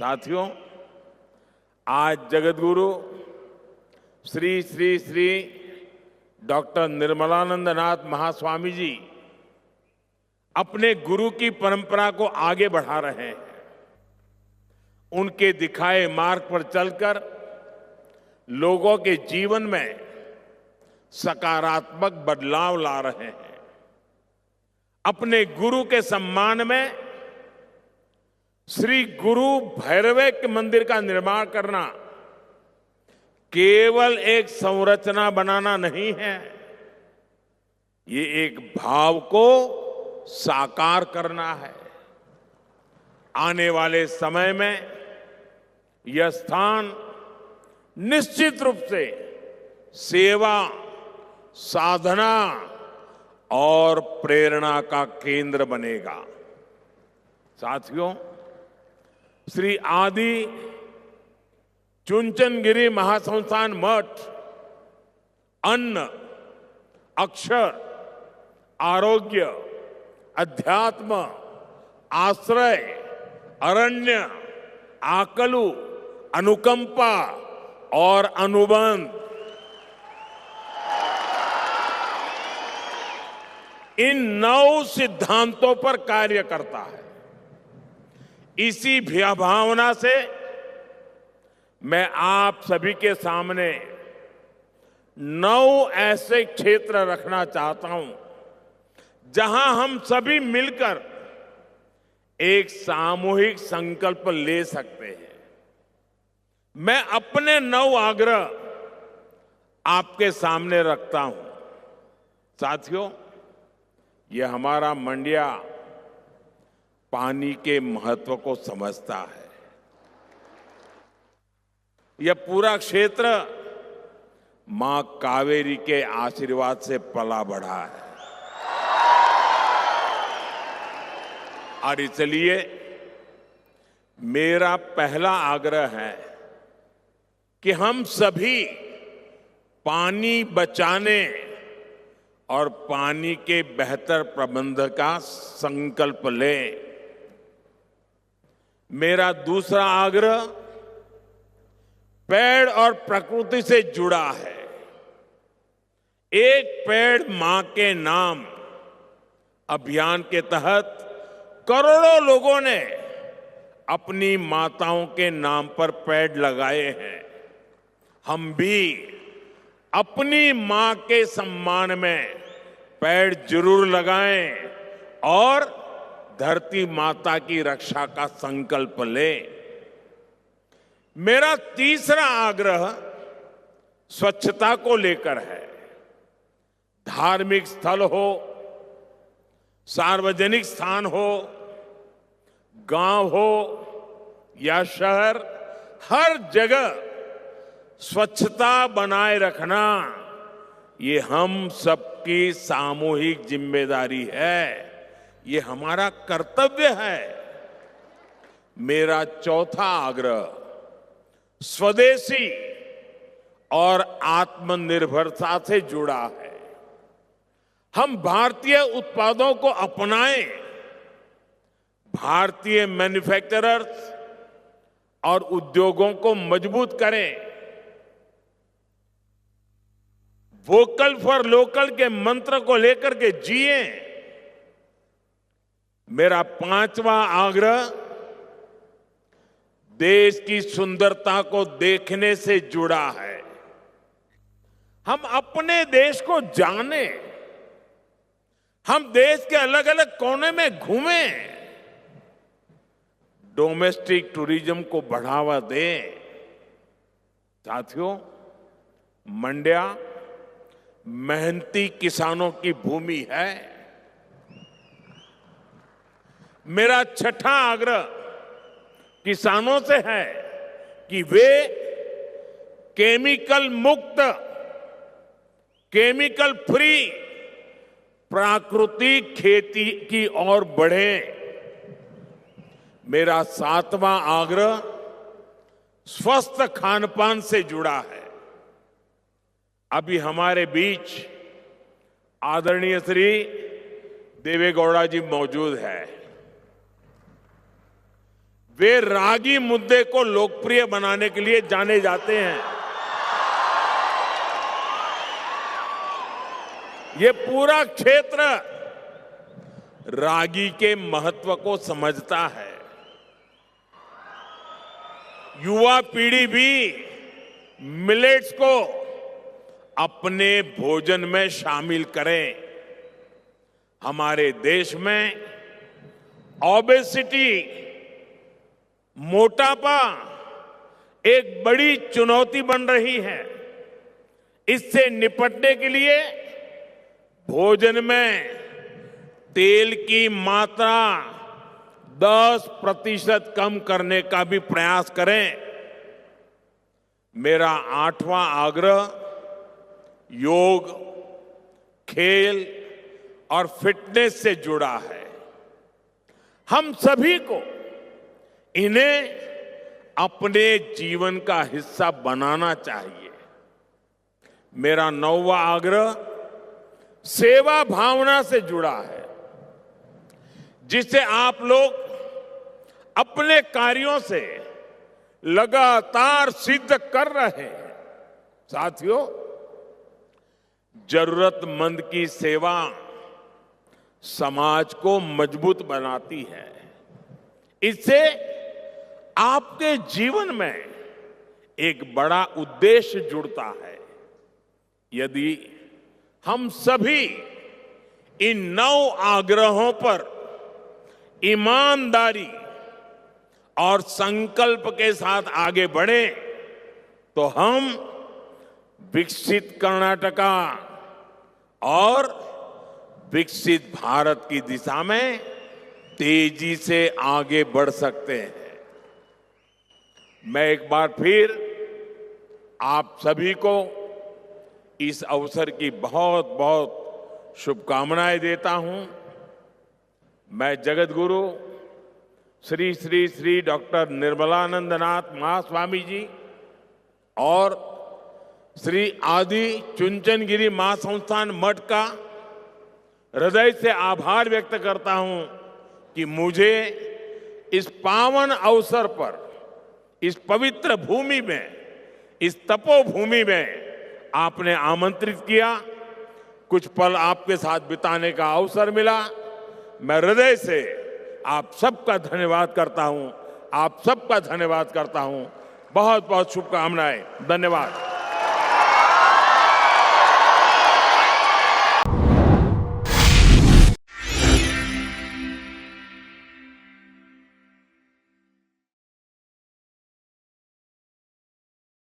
साथियों, आज जगतगुरु श्री श्री श्री डॉक्टर निर्मलानंद नाथ महास्वामी जी अपने गुरु की परंपरा को आगे बढ़ा रहे हैं। उनके दिखाए मार्ग पर चलकर लोगों के जीवन में सकारात्मक बदलाव ला रहे हैं। अपने गुरु के सम्मान में श्री गुरु भैरवैक्य मंदिर का निर्माण करना केवल एक संरचना बनाना नहीं है, ये एक भाव को साकार करना है। आने वाले समय में यह स्थान निश्चित रूप से सेवा, साधना और प्रेरणा का केंद्र बनेगा। साथियों, श्री आदि चुनचनगिरी महासंस्थान मठ अन्न, अक्षर, आरोग्य, अध्यात्म, आश्रय, अरण्य, आकलु, अनुकंपा और अनुबंध, इन 9 सिद्धांतों पर कार्य करता है। इसी भावना से मैं आप सभी के सामने 9 ऐसे क्षेत्र रखना चाहता हूं जहां हम सभी मिलकर एक सामूहिक संकल्प ले सकते हैं। मैं अपने 9 आग्रह आपके सामने रखता हूं। साथियों, यह हमारा मंडिया पानी के महत्व को समझता है। यह पूरा क्षेत्र मां कावेरी के आशीर्वाद से पला बढ़ा है और इसलिए मेरा पहला आग्रह है कि हम सभी पानी बचाने और पानी के बेहतर प्रबंध का संकल्प लें। मेरा दूसरा आग्रह पेड़ और प्रकृति से जुड़ा है। एक पेड़ मां के नाम अभियान के तहत करोड़ों लोगों ने अपनी माताओं के नाम पर पेड़ लगाए हैं। हम भी अपनी मां के सम्मान में पेड़ जरूर लगाएं और धरती माता की रक्षा का संकल्प लें। मेरा तीसरा आग्रह स्वच्छता को लेकर है। धार्मिक स्थल हो, सार्वजनिक स्थान हो, गांव हो या शहर, हर जगह स्वच्छता बनाए रखना ये हम सबकी सामूहिक जिम्मेदारी है, ये हमारा कर्तव्य है। मेरा चौथा आग्रह स्वदेशी और आत्मनिर्भरता से जुड़ा है। हम भारतीय उत्पादों को अपनाएं, भारतीय मैन्युफैक्चरर्स और उद्योगों को मजबूत करें। वोकल फॉर लोकल के मंत्र को लेकर के जिए। मेरा पांचवा आग्रह देश की सुंदरता को देखने से जुड़ा है। हम अपने देश को जानें, हम देश के अलग अलग कोने में घूमें, डोमेस्टिक टूरिज्म को बढ़ावा दें। साथियों, मंड्या मेहनती किसानों की भूमि है। मेरा छठा आग्रह किसानों से है कि वे केमिकल मुक्त, केमिकल फ्री प्राकृतिक खेती की ओर बढ़ें। मेरा सातवां आग्रह स्वस्थ खानपान से जुड़ा है। अभी हमारे बीच आदरणीय श्री देवेगौड़ा जी मौजूद है। वे रागी मुद्दे को लोकप्रिय बनाने के लिए जाने जाते हैं। ये पूरा क्षेत्र रागी के महत्व को समझता है। युवा पीढ़ी भी मिलेट्स को अपने भोजन में शामिल करें। हमारे देश में ओबेसिटी, मोटापा एक बड़ी चुनौती बन रही है। इससे निपटने के लिए भोजन में तेल की मात्रा 10% कम करने का भी प्रयास करें। मेरा 8वां आग्रह योग, खेल और फिटनेस से जुड़ा है। हम सभी को इन्हें अपने जीवन का हिस्सा बनाना चाहिए। मेरा 9वां आग्रह सेवा भावना से जुड़ा है, जिसे आप लोग अपने कार्यों से लगातार सिद्ध कर रहे हैं। साथियों, जरूरतमंद की सेवा समाज को मजबूत बनाती है। इससे आपके जीवन में एक बड़ा उद्देश्य जुड़ता है। यदि हम सभी इन 9 आग्रहों पर ईमानदारी और संकल्प के साथ आगे बढ़े तो हम विकसित कर्नाटका और विकसित भारत की दिशा में तेजी से आगे बढ़ सकते हैं। मैं एक बार फिर आप सभी को इस अवसर की बहुत बहुत शुभकामनाएं देता हूं। मैं जगत गुरु श्री श्री श्री डॉक्टर निर्मलानंदनाथ महास्वामी जी और श्री आदि चुनचनगिरी महासंस्थान मठ का हृदय से आभार व्यक्त करता हूं कि मुझे इस पावन अवसर पर, इस पवित्र भूमि में, इस तपोभूमि में आपने आमंत्रित किया। कुछ पल आपके साथ बिताने का अवसर मिला। मैं हृदय से आप सबका धन्यवाद करता हूं। आप सबका धन्यवाद करता हूं। बहुत बहुत शुभकामनाएं। धन्यवाद।